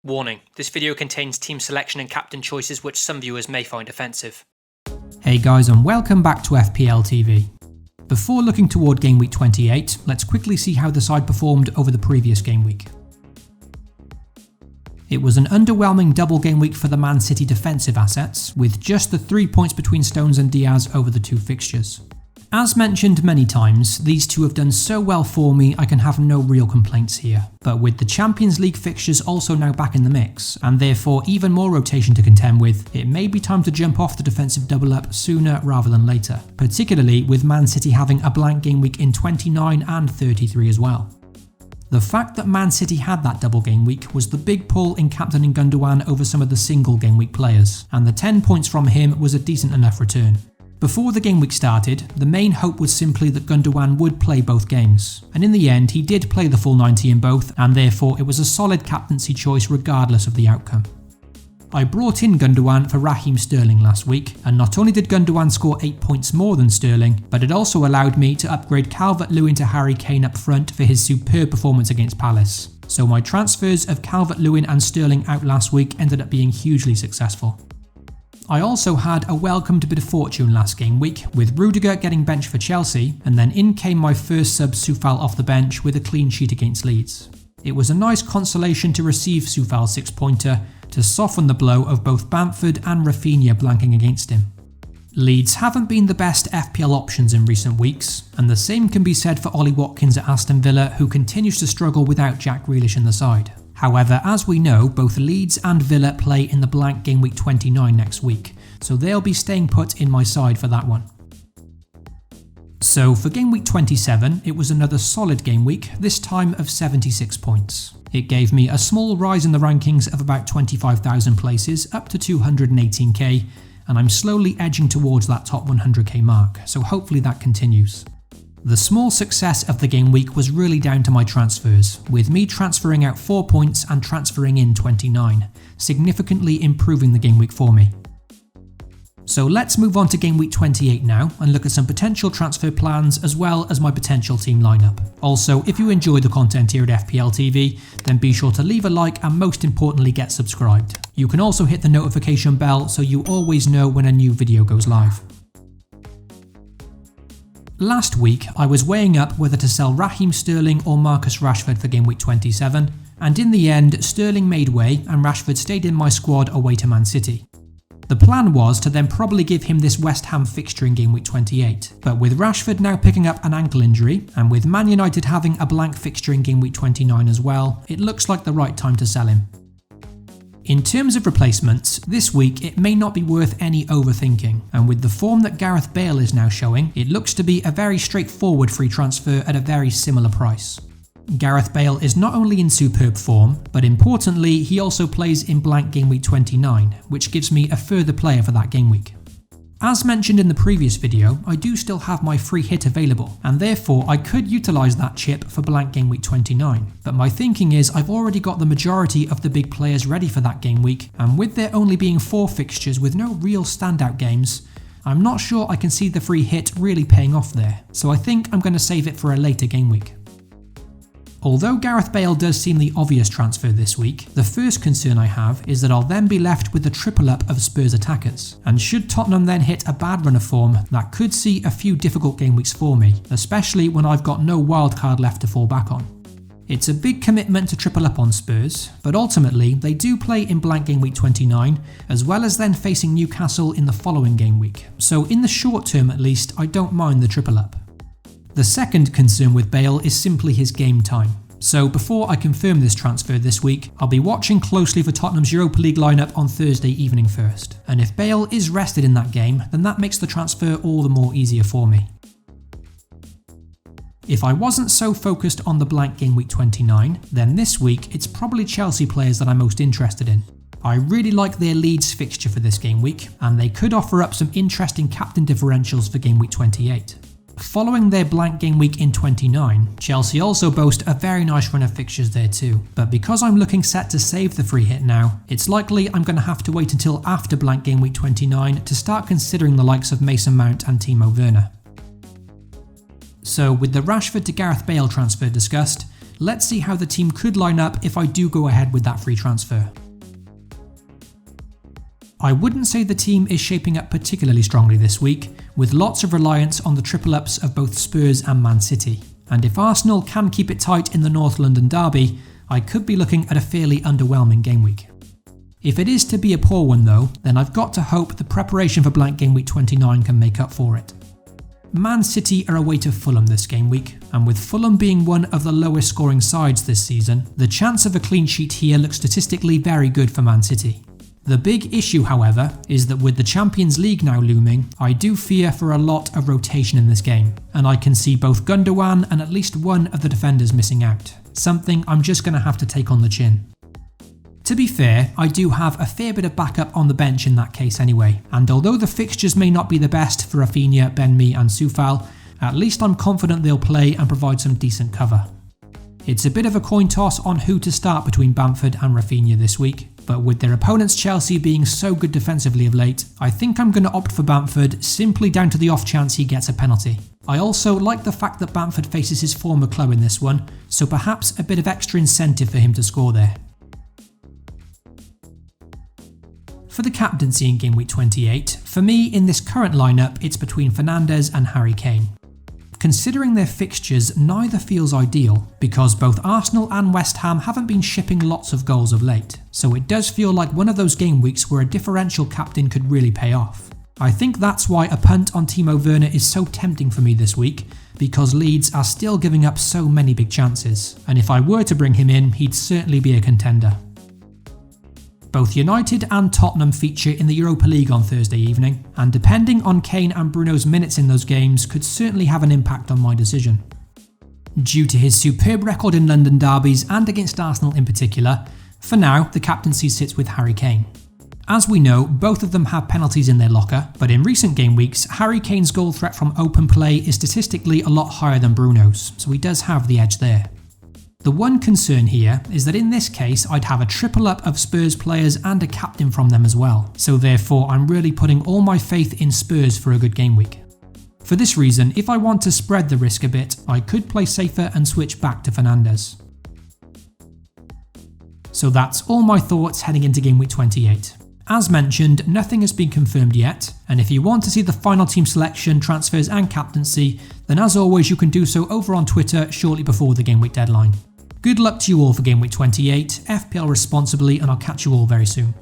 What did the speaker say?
Warning, this video contains team selection and captain choices which some viewers may find offensive. Hey guys, and welcome back to FPL TV. Before looking toward Game Week 28, let's quickly see how the side performed over the previous game week. It was an underwhelming double game week for the Man City defensive assets, with just the 3 points between Stones and Diaz over the two fixtures. As mentioned many times, these two have done so well for me I can have no real complaints here. But with the Champions League fixtures also now back in the mix, and therefore even more rotation to contend with, it may be time to jump off the defensive double up sooner rather than later, particularly with Man City having a blank game week in 29 and 33 as well. The fact that Man City had that double game week was the big pull in captaining Gundogan over some of the single game week players, and the 10 points from him was a decent enough return. Before the game week started, the main hope was simply that Gundogan would play both games, and in the end he did play the full 90 in both, and therefore it was a solid captaincy choice regardless of the outcome. I brought in Gundogan for Raheem Sterling last week, and not only did Gundogan score 8 points more than Sterling, but it also allowed me to upgrade Calvert-Lewin to Harry Kane up front for his superb performance against Palace. So my transfers of Calvert-Lewin and Sterling out last week ended up being hugely successful. I also had a welcomed bit of fortune last game week, with Rudiger getting benched for Chelsea, and then in came my first sub Soufal off the bench with a clean sheet against Leeds. It was a nice consolation to receive Soufal's 6-pointer to soften the blow of both Bamford and Rafinha blanking against him. Leeds haven't been the best FPL options in recent weeks, and the same can be said for Ollie Watkins at Aston Villa, who continues to struggle without Jack Grealish in the side. However, as we know, both Leeds and Villa play in the blank game week 29 next week, so they'll be staying put in my side for that one. So for game week 27, it was another solid game week, this time of 76 points. It gave me a small rise in the rankings of about 25,000 places, up to 218k, and I'm slowly edging towards that top 100k mark, so hopefully that continues. The small success of the game week was really down to my transfers, with me transferring out 4 points and transferring in 29, significantly improving the game week for me. So let's move on to game week 28 now and look at some potential transfer plans as well as my potential team lineup. Also, if you enjoy the content here at FPL TV, then be sure to leave a like and most importantly get subscribed. You can also hit the notification bell so you always know when a new video goes live. Last week, I was weighing up whether to sell Raheem Sterling or Marcus Rashford for game week 27, and in the end, Sterling made way and Rashford stayed in my squad away to Man City. The plan was to then probably give him this West Ham fixture in game week 28, but with Rashford now picking up an ankle injury, and with Man United having a blank fixture in game week 29 as well, it looks like the right time to sell him. In terms of replacements, this week it may not be worth any overthinking, and with the form that Gareth Bale is now showing, it looks to be a very straightforward free transfer at a very similar price. Gareth Bale is not only in superb form, but importantly he also plays in blank game week 29, which gives me a further player for that game week. As mentioned in the previous video, I do still have my free hit available, and therefore I could utilise that chip for blank game week 29, but my thinking is I've already got the majority of the big players ready for that game week, and with there only being 4 fixtures with no real standout games, I'm not sure I can see the free hit really paying off there, so I think I'm going to save it for a later game week. Although Gareth Bale does seem the obvious transfer this week, the first concern I have is that I'll then be left with the triple up of Spurs attackers, and should Tottenham then hit a bad run of form, that could see a few difficult game weeks for me, especially when I've got no wildcard left to fall back on. It's a big commitment to triple up on Spurs, but ultimately they do play in blank game week 29, as well as then facing Newcastle in the following game week, so in the short term at least I don't mind the triple up. The second concern with Bale is simply his game time. So before I confirm this transfer this week, I'll be watching closely for Tottenham's Europa League lineup on Thursday evening first. And if Bale is rested in that game, then that makes the transfer all the more easier for me. If I wasn't so focused on the blank game week 29, then this week it's probably Chelsea players that I'm most interested in. I really like their Leeds fixture for this game week, and they could offer up some interesting captain differentials for game week 28. Following their blank game week in 29, Chelsea also boast a very nice run of fixtures there too, but because I'm looking set to save the free hit now, it's likely I'm going to have to wait until after blank game week 29 to start considering the likes of Mason Mount and Timo Werner. So with the Rashford to Gareth Bale transfer discussed, Let's see how the team could line up if I do go ahead with that free transfer. I wouldn't say the team is shaping up particularly strongly this week, with lots of reliance on the triple ups of both Spurs and Man City. And if Arsenal can keep it tight in the North London derby, I could be looking at a fairly underwhelming game week. If it is to be a poor one though, then I've got to hope the preparation for blank game week 29 can make up for it. Man City are away to Fulham this game week, and with Fulham being one of the lowest scoring sides this season, the chance of a clean sheet here looks statistically very good for Man City. The big issue, however, is that with the Champions League now looming, I do fear for a lot of rotation in this game, and I can see both Gundogan and at least one of the defenders missing out, something I'm just going to have to take on the chin. To be fair, I do have a fair bit of backup on the bench in that case anyway, and although the fixtures may not be the best for Rafinha, Ben-Mee and Soufal, at least I'm confident they'll play and provide some decent cover. It's a bit of a coin toss on who to start between Bamford and Rafinha this week, but with their opponents Chelsea being so good defensively of late, I think I'm going to opt for Bamford simply down to the off chance he gets a penalty. I also like the fact that Bamford faces his former club in this one, so perhaps a bit of extra incentive for him to score there. For the captaincy in game week 28, for me in this current lineup it's between Fernandes and Harry Kane. Considering their fixtures, neither feels ideal, because both Arsenal and West Ham haven't been shipping lots of goals of late, so it does feel like one of those game weeks where a differential captain could really pay off. I think that's why a punt on Timo Werner is so tempting for me this week, because Leeds are still giving up so many big chances, and if I were to bring him in, he'd certainly be a contender. Both United and Tottenham feature in the Europa League on Thursday evening, and depending on Kane and Bruno's minutes in those games could certainly have an impact on my decision. Due to his superb record in London derbies and against Arsenal in particular, for now the captaincy sits with Harry Kane. As we know, both of them have penalties in their locker, but in recent game weeks, Harry Kane's goal threat from open play is statistically a lot higher than Bruno's, so he does have the edge there. The one concern here is that in this case I'd have a triple up of Spurs players and a captain from them as well, so therefore I'm really putting all my faith in Spurs for a good game week. For this reason, if I want to spread the risk a bit, I could play safer and switch back to Fernandes. So that's all my thoughts heading into game week 28. As mentioned, nothing has been confirmed yet, and if you want to see the final team selection, transfers and captaincy, then as always you can do so over on Twitter shortly before the game week deadline. Good luck to you all for game week 28, FPL responsibly, and I'll catch you all very soon.